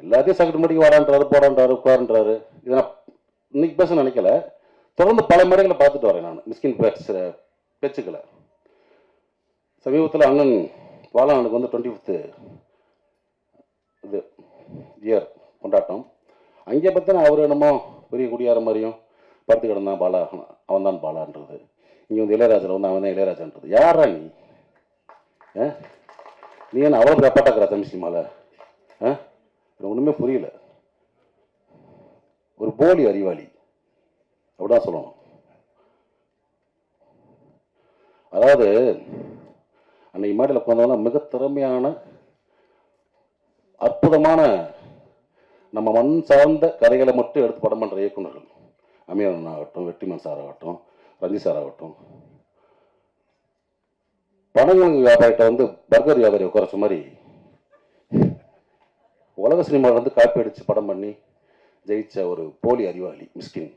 எல்லாத்தையும் சக்கட்டு முடிக்க வரான்றாரு, போறான்றாரு, உட்காருன்றாரு. இதை நான் இன்னைக்கு பேச நினைக்கல. தொடர்ந்து பல மேடைகளை பார்த்துட்டு வரேன் நான் மிஸ்கின் பேசுகிற பேச்சுக்களை. சமீபத்தில் அண்ணன் பாலானுக்கு வந்து 25th இது இயர் கொண்டாட்டம். அங்கே பார்த்தா அவர் என்னமோ பெரிய குடியார மாதிரியும் படுத்து கிடந்தான் பாலா, அவன் தான் பாலான்றது. இங்கே வந்து இளையராஜில் வந்து அவன் தான் இளையராஜான்றது. யாரா நீ? நீ என்ன அவ்வளோ கப்பாட்டாக்குற தமிழ் சினிமாவில்? எனக்கு ஒன்றுமே புரியல. ஒரு போலி அறிவாளி அப்படிதான் சொல்லணும். அதாவது அன்னைக்கு மேடையில் உட்காந்தவங்க மிக திறமையான அற்புதமான நம்ம மண் சார்ந்த கதைகளை மட்டும் எடுத்து படம் பண்ணுற இயக்குநர்கள், அமீரன் ஆகட்டும், வெற்றிமன் சார் ஆகட்டும், ரஞ்சி சார் ஆகட்டும், பணங்கள் வியாபாரிகிட்ட வந்து பர்கர் வியாபாரி உட்காரச்ச மாதிரி உலக சினிமாவில் வந்து காப்பி அடித்து படம் பண்ணி ஜெயிச்ச ஒரு போலி அறிவாளி மிஸ்கின்.